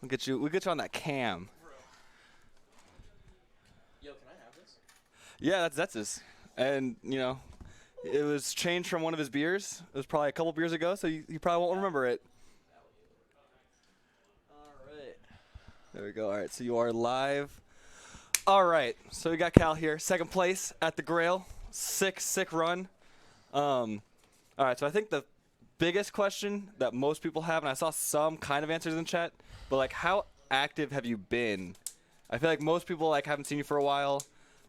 We'll get you on that cam. Yo, can I have this? Yeah, that's Zetz's. And, it was changed from one of his beers. It was probably a couple beers ago, so you probably won't remember it. All right. There we go. All right, so you are live. All right, so we got Cal here, second place at the Grail. Sick run. All right, so I think the biggest question that most people have, and I saw some kind of answers in chat, but like, how active have you been? I feel like most people haven't seen you for a while.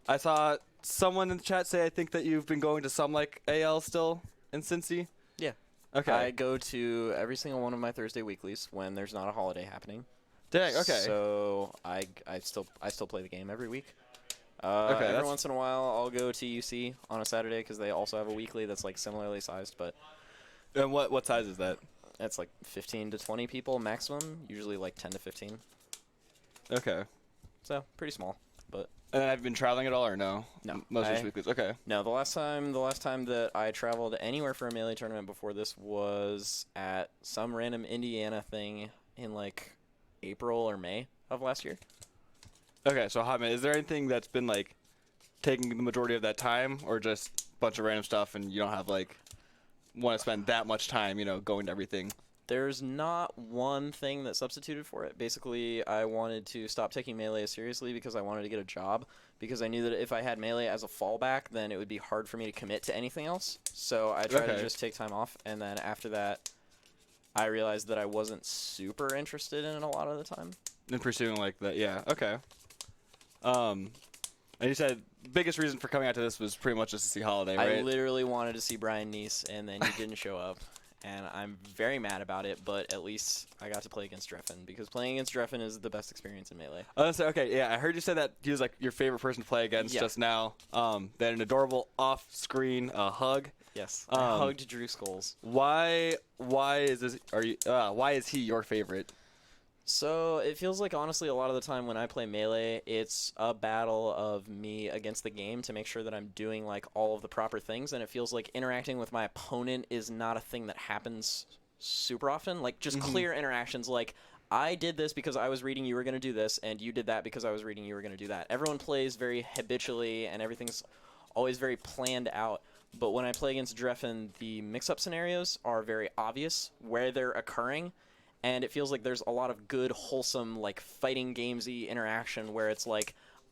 I saw someone in the chat say I think that you've been going to some AL still in Cincy. Yeah. Okay. I go to every single one of my Thursday weeklies when there's not a holiday happening. Dang. Okay. So I still play the game every week. Okay. Every once in a while, I'll go to UC on a Saturday because they also have a weekly that's similarly sized, but. And what size is that? It's 15 to 20 people maximum, usually 10 to 15. Okay. So pretty small, but. And then have you been traveling at all or no? No. Most of these weeklies. Okay. No, the last time that I traveled anywhere for a Melee tournament before this was at some random Indiana thing in April or May of last year. Okay, so Hotman, is there anything that's been taking the majority of that time, or just a bunch of random stuff, and you don't have want to spend that much time, going to everything? There's not one thing that substituted for it. Basically, I wanted to stop taking Melee seriously because I wanted to get a job, because I knew that if I had Melee as a fallback, then it would be hard for me to commit to anything else. So I tried to just take time off, and then after that, I realized that I wasn't super interested in it a lot of the time. In pursuing that, yeah, okay. And you said biggest reason for coming out to this was pretty much just to see Holiday, right? I literally wanted to see Brian Neese, and then he didn't show up. And I'm very mad about it, but at least I got to play against Dreffen, because playing against Dreffen is the best experience in Melee. Okay, yeah, I heard you say that he was your favorite person to play against just now. They had an adorable off-screen hug. Yes, I hugged Drew Skulls. Why is he your favorite? So it feels honestly, a lot of the time when I play Melee, it's a battle of me against the game to make sure that I'm doing all of the proper things, and it feels like interacting with my opponent is not a thing that happens super often. Just clear interactions I did this because I was reading you were going to do this, and you did that because I was reading you were going to do that. Everyone plays very habitually, and everything's always very planned out. But when I play against Dreffen, the mix-up scenarios are very obvious where they're occurring. And it feels like there's a lot of good, wholesome, fighting gamesy interaction where it's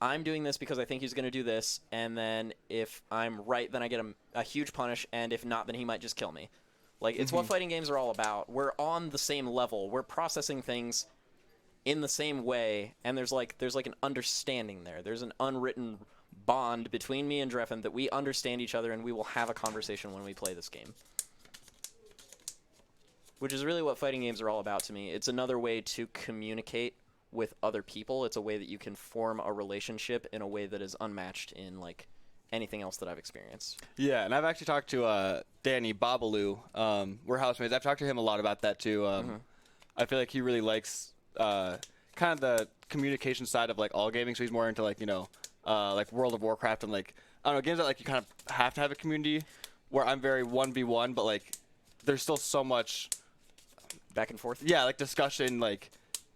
I'm doing this because I think he's going to do this, and then if I'm right, then I get a huge punish, and if not, then he might just kill me. It's what fighting games are all about. We're on the same level. We're processing things in the same way, and there's an understanding there. There's an unwritten bond between me and Dreffen that we understand each other, and we will have a conversation when we play this game. Which is really what fighting games are all about to me. It's another way to communicate with other people. It's a way that you can form a relationship in a way that is unmatched in anything else that I've experienced. Yeah, and I've actually talked to Danny Babalu. We're housemates. I've talked to him a lot about that too. I feel like he really likes kind of the communication side of all gaming. So he's more into World of Warcraft and I don't know, games that you kind of have to have a community. Where I'm very 1v1, but there's still so much back and forth. Yeah, discussion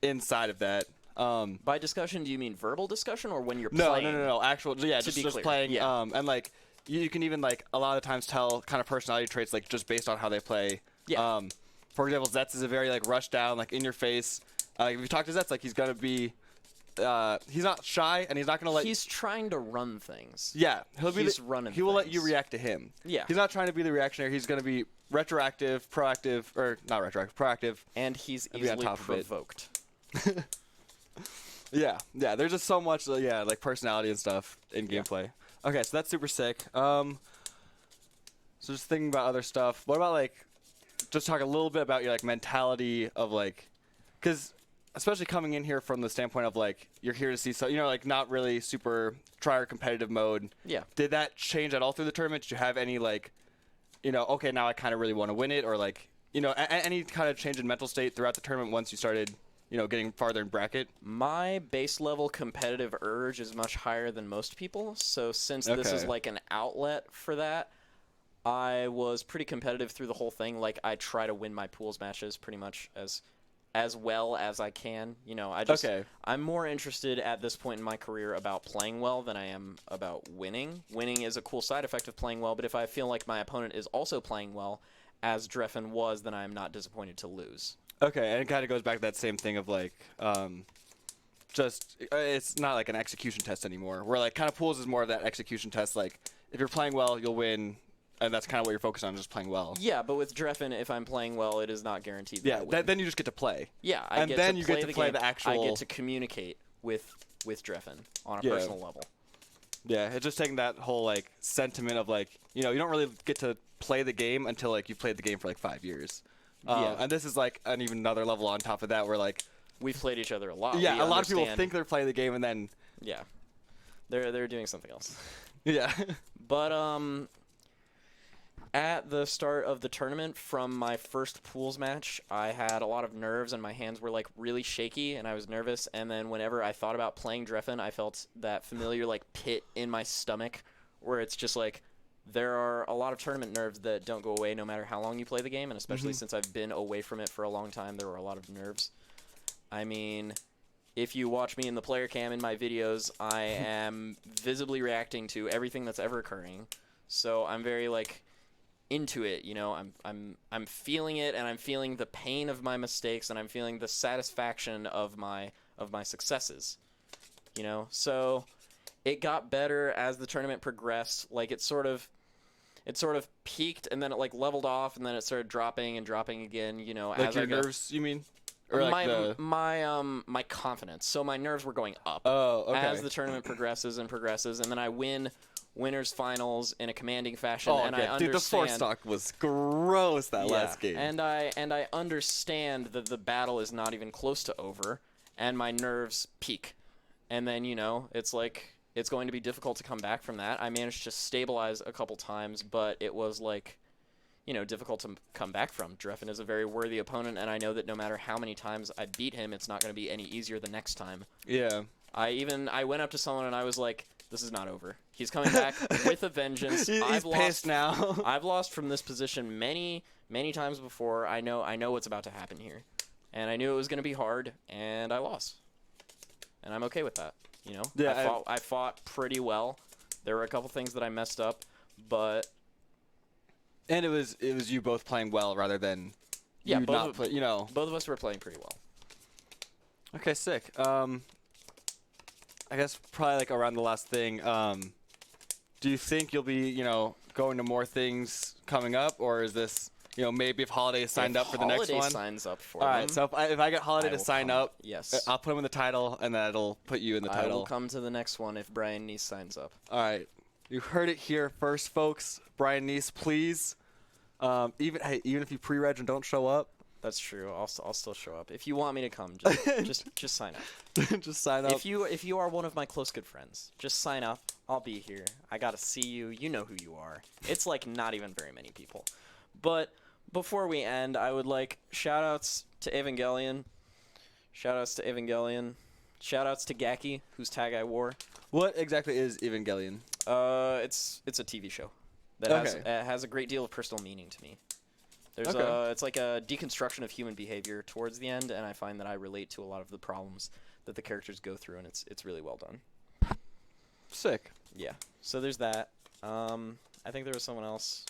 inside of that. By discussion, do you mean verbal discussion or when you're playing? No. Actual, yeah, just playing. Yeah. And you can even a lot of times tell kind of personality traits just based on how they play. Yeah. For example, Zetz is a very rushed down, in your face. If you talk to Zetz, he's gonna be. He's not shy, and he's not gonna He's trying to run things. Yeah, he's running. He will let you react to him. Yeah. He's not trying to be the reactionary. He's gonna be retroactive, proactive, or not retroactive, proactive. And he's easily provoked. Yeah. There's just so much, personality and stuff in gameplay. Okay, so that's super sick. So just thinking about other stuff. What about just talk a little bit about your mentality of because especially coming in here from the standpoint of you're here to see not really super try or competitive mode. Yeah. Did that change at all through the tournament? Did you have any okay, now I kind of really want to win it, or any kind of change in mental state throughout the tournament once you started getting farther in bracket? My base level competitive urge is much higher than most people, so since this is an outlet for that, I was pretty competitive through the whole thing. I try to win my pools matches pretty much as as well as I can. You know, I'm more interested at this point in my career about playing well than I am about winning. Winning is a cool side effect of playing well, but if I feel like my opponent is also playing well, as Dreffen was, then I am not disappointed to lose. Okay, and it kind of goes back to that same thing of like, it's not like an execution test anymore. Where like kind of pools is more of that execution test. Like if you're playing well, you'll win, and that's kind of what you're focused on, just playing well. Yeah, but with Dreffen, if I'm playing well, it is not guaranteed that I win. Then you just get to play. Yeah, you get to play the actual. I get to communicate with Dreffen on a personal level. Yeah, it's just taking that whole like sentiment of like, you don't really get to play the game until like you've played the game for like 5 years. And this is like an even another level on top of that where like we've played each other a lot. Yeah, a lot of people think they're playing the game and then they're doing something else. Yeah. But at the start of the tournament, from my first pools match, I had a lot of nerves and my hands were like really shaky and I was nervous. And then whenever I thought about playing Dreffen, I felt that familiar like pit in my stomach where it's just like there are a lot of tournament nerves that don't go away no matter how long you play the game. And especially since I've been away from it for a long time, there were a lot of nerves. I mean, if you watch me in the player cam in my videos, I am visibly reacting to everything that's ever occurring. So I'm very like into it, I'm feeling it, and I'm feeling the pain of my mistakes, and I'm feeling the satisfaction of my successes. So it got better as the tournament progressed. Like it sort of peaked, and then it like leveled off, and then it started dropping and dropping again. Like as your I got, nerves, you mean? Or like my confidence. So my nerves were going up as the tournament progresses, and then I win winners finals in a commanding fashion, and I understand. Dude, the four stock was gross that last game. And I understand that the battle is not even close to over, and my nerves peak, and then it's like it's going to be difficult to come back from that. I managed to stabilize a couple times, but it was like difficult to come back from. Dreffen is a very worthy opponent, and I know that no matter how many times I beat him, it's not going to be any easier the next time. Yeah. I went up to someone and I was like, this is not over. He's coming back with a vengeance. He's pissed now. I've lost from this position many, many times before. I know what's about to happen here. And I knew it was going to be hard, and I lost. And I'm okay with that, Yeah, I fought pretty well. There were a couple things that I messed up, but... And it was you both playing well rather than both not play, Both of us were playing pretty well. Okay, sick. I guess probably like around the last thing, do you think you'll be, going to more things coming up, or is this, maybe if Holiday is signed up for the next one? Holiday signs up for All them. right, so if I get Holiday to sign up, yes, I'll put him in the title, and that'll put you in the title. I will come to the next one if Brian Neese signs up. All right. You heard it here first, folks. Brian Neese, please. Even if you pre-reg and don't show up. That's true. I'll still show up. If you want me to come, just sign up. Just sign up. If you are one of my close good friends, just sign up. I'll be here. I gotta see you. You know who you are. It's like not even very many people. But before we end, I would like shout-outs to Evangelion. Shout-outs to Evangelion. Shout-outs to Gaki, whose tag I wore. What exactly is Evangelion? It's a TV show that has a great deal of personal meaning to me. It's like a deconstruction of human behavior towards the end, and I find that I relate to a lot of the problems that the characters go through, and it's really well done. Sick. Yeah. So there's that. I think there was someone else.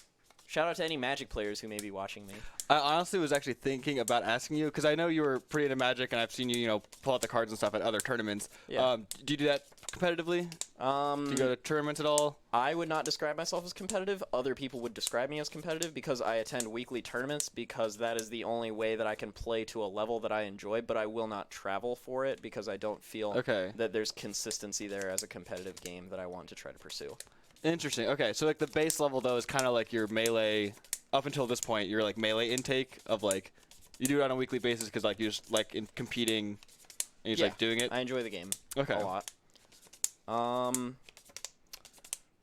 Shout out to any Magic players who may be watching me. I honestly was actually thinking about asking you, because I know you were pretty into Magic, and I've seen you, pull out the cards and stuff at other tournaments. Yeah. Do you do that competitively? Do you go to tournaments at all? I would not describe myself as competitive. Other people would describe me as competitive because I attend weekly tournaments, because that is the only way that I can play to a level that I enjoy, but I will not travel for it because I don't feel that there's consistency there as a competitive game that I want to try to pursue. Interesting. Okay, so like the base level though is kind of like your melee. Up until this point, your like melee intake of like you do it on a weekly basis because like you just like in competing and you just like doing it. I enjoy the game a lot.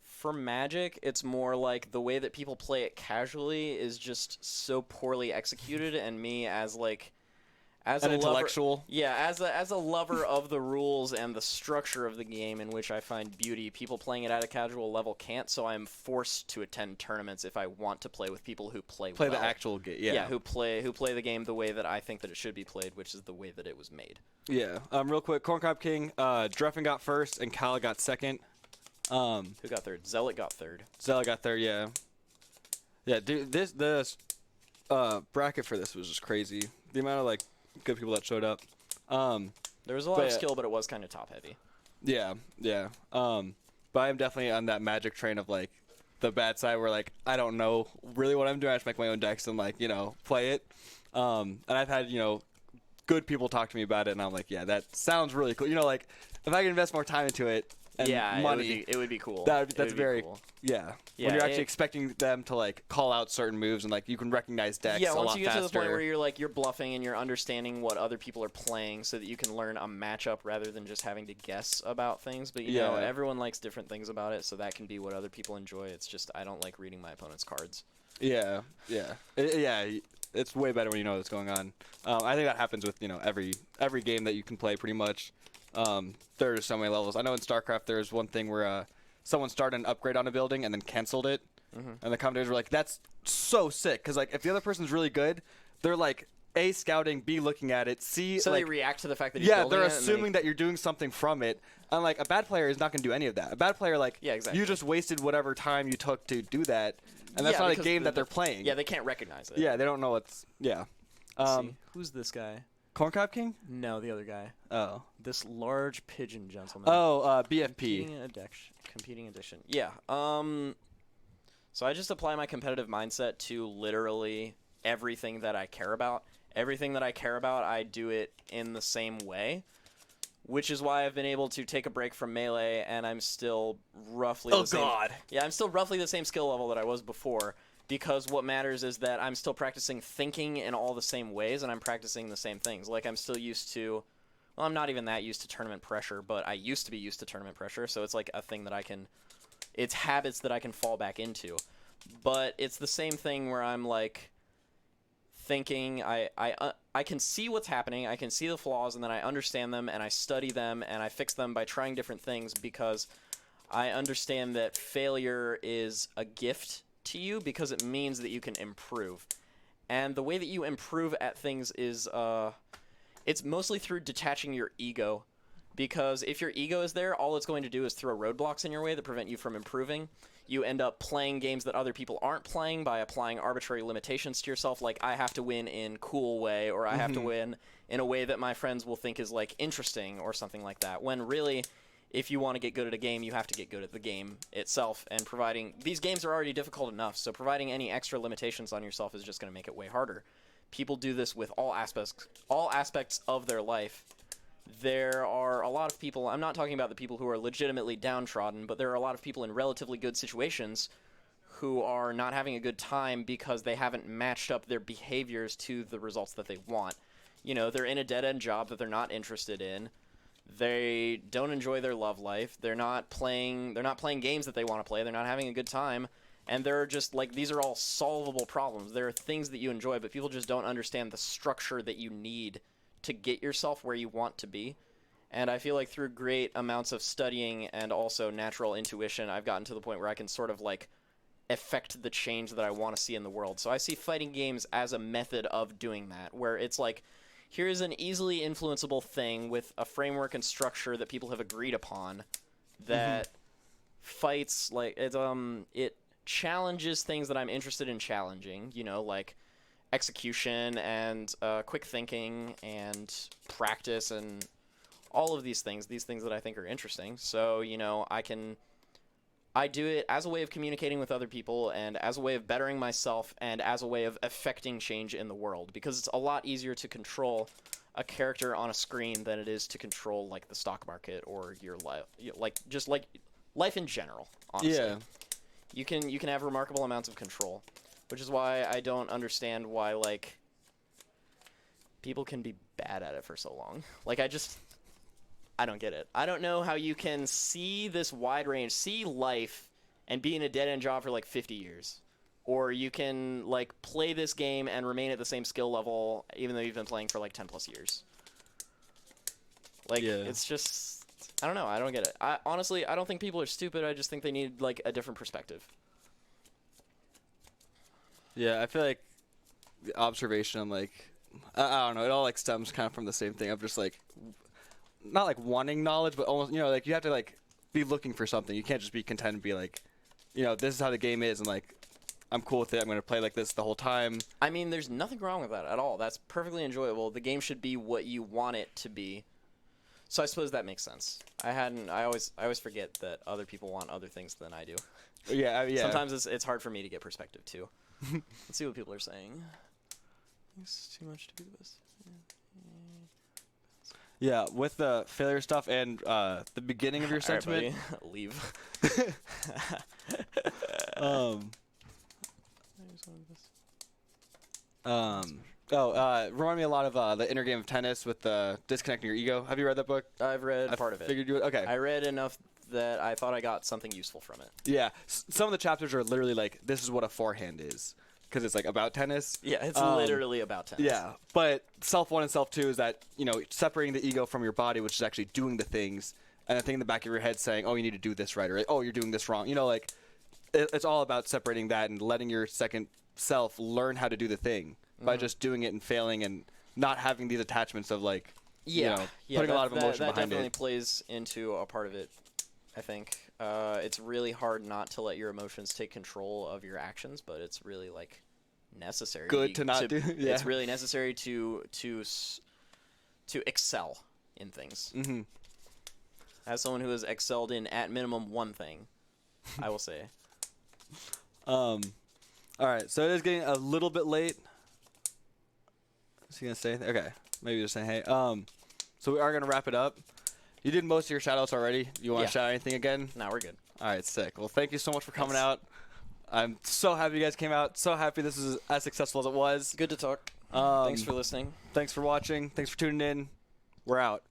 For Magic, it's more like the way that people play it casually is just so poorly executed, and me as like As An a lover, intellectual. yeah, as a lover of the rules and the structure of the game in which I find beauty, people playing it at a casual level can't, so I'm forced to attend tournaments if I want to play with people who play Play well. the actual game. Yeah, who play the game the way that I think that it should be played, which is the way that it was made. Yeah. Real quick, Corncob King, Dreffen got first and Cal got second. Who got third? Zealot got third. Zella got third, yeah. Yeah, dude, this bracket for this was just crazy. The amount of like good people that showed up. There was a lot of skill, but it was kind of top heavy. Yeah, yeah. But I'm definitely on that Magic train of like the bad side where like I don't know really what I'm doing. I just make my own decks and like play it. And I've had good people talk to me about it, and I'm like, yeah, that sounds really cool. Like if I can invest more time into it. And money. It would be cool. That's very cool. Yeah. Yeah, When you're actually expecting them to like call out certain moves and like you can recognize decks Yeah, a lot once you get faster. to the point where you're bluffing and you're understanding what other people are playing so that you can learn a matchup rather than just having to guess about things. But you know, everyone likes different things about it, so that can be what other people enjoy. It's just I don't like reading my opponent's cards. Yeah. It's way better when you know what's going on. I think that happens with every game that you can play pretty much. There are so many levels. I know in StarCraft there's one thing where someone started an upgrade on a building and then canceled it, and the commentators were like, "That's so sick," because like if the other person's really good, they're like A, scouting, B, looking at it, C, so like, they react to the fact that he's building they're it, assuming that you're doing something from it. And like a bad player is not going to do any of that. A bad player exactly. you just wasted whatever time you took to do that, and that's not a game that they're playing. Yeah, they can't recognize it. Yeah, they don't know what's See, who's this guy? Corncob King? No, the other guy. Oh. This large pigeon gentleman. Oh, BFP. Competing addiction. Yeah. So I just apply my competitive mindset to literally everything that I care about. Everything that I care about, I do it in the same way, which is why I've been able to take a break from Melee, and I'm still roughly the same. Yeah, I'm still roughly the same skill level that I was before, because what matters is that I'm still practicing thinking in all the same ways, and I'm practicing the same things. Like, I'm still used to... Well, I'm not even that used to tournament pressure, but I used to be used to tournament pressure, so it's like a thing that I can... It's habits that I can fall back into. But it's the same thing where I'm, like, thinking... I can see what's happening, I can see the flaws, and then I understand them, and I study them, and I fix them by trying different things, because I understand that failure is a gift to you because it means that you can improve. And the way that you improve at things is it's mostly through detaching your ego, because if your ego is there, all it's going to do is throw roadblocks in your way that prevent you from improving. You end up playing games that other people aren't playing by applying arbitrary limitations to yourself, like I have to win in cool way, or I have to win in a way that my friends will think is like interesting or something like that, when really if you want to get good at a game, you have to get good at the game itself, and providing... These games are already difficult enough, so providing any extra limitations on yourself is just going to make it way harder. People do this with all aspects of their life. There are a lot of people... I'm not talking about the people who are legitimately downtrodden, but there are a lot of people in relatively good situations who are not having a good time because they haven't matched up their behaviors to the results that they want. You know, they're in a dead-end job that they're not interested in. They don't enjoy their love life. They're not playing games that they want to play. They're not having a good time. And they're just like, these are all solvable problems. There are things that you enjoy, but people just don't understand the structure that you need to get yourself where you want to be. And I feel like through great amounts of studying and also natural intuition, I've gotten to the point where I can sort of like affect the change that I want to see in the world. So I see fighting games as a method of doing that, where it's like, here's an easily influenceable thing with a framework and structure that people have agreed upon that fights, like, it challenges things that I'm interested in challenging, you know, like execution and quick thinking and practice and all of these things that I think are interesting. So, you know, I do it as a way of communicating with other people and as a way of bettering myself and as a way of affecting change in the world, because it's a lot easier to control a character on a screen than it is to control like the stock market or your life, like just like life in general, honestly. Yeah. You can have remarkable amounts of control, which is why I don't understand why like people can be bad at it for so long. Like I don't get it. I don't know how you can see this wide range, see life, and be in a dead-end job for like 50 years. or you can like play this game and remain at the same skill level even though you've been playing for like 10 plus years. Like it's just, I don't know, I don't get it. Honestly, I don't think people are stupid. I just think they need like a different perspective. Yeah, I feel like the observation, like, I don't know, it all like stems kind of from the same thing of just like, not like wanting knowledge, but almost, like you have to like be looking for something. You can't just be content and be like, this is how the game is, and like, I'm cool with it. I'm going to play like this the whole time. I mean, there's nothing wrong with that at all. That's perfectly enjoyable. The game should be what you want it to be. So I suppose that makes sense. I always forget that other people want other things than I do. Yeah. Sometimes it's hard for me to get perspective too. Let's see what people are saying. It's too much to be the best. Yeah, with the failure stuff and the beginning of your sentiment. Right, leave. Remind me a lot of the inner game of tennis with disconnecting your ego. Have you read that book? I've read part of it. Figured you would. Okay. I read enough that I thought I got something useful from it. Yeah, some of the chapters are literally like, this is what a forehand is, because it's like about tennis. Yeah, it's literally about tennis. Yeah, but self 1 and self 2 is that, separating the ego from your body, which is actually doing the things, and the thing in the back of your head saying, oh, you need to do this right, or oh, you're doing this wrong. It's all about separating that and letting your second self learn how to do the thing by just doing it and failing and not having these attachments of like, putting a lot of emotion that behind definitely it. plays into a part of it, I think. It's really hard not to let your emotions take control of your actions, but it's really like necessary. Good to not do. Yeah. It's really necessary to excel in things. Mm-hmm. As someone who has excelled in at minimum one thing, I will say. All right, so it is getting a little bit late. Is he gonna say anything? Okay, maybe just saying hey. So we are gonna wrap it up. You did most of your shout-outs already. You want to shout out anything again? No, we're good. All right, sick. Well, thank you so much for coming out. I'm so happy you guys came out. So happy this is as successful as it was. Good to talk. Thanks for listening. Thanks for watching. Thanks for tuning in. We're out.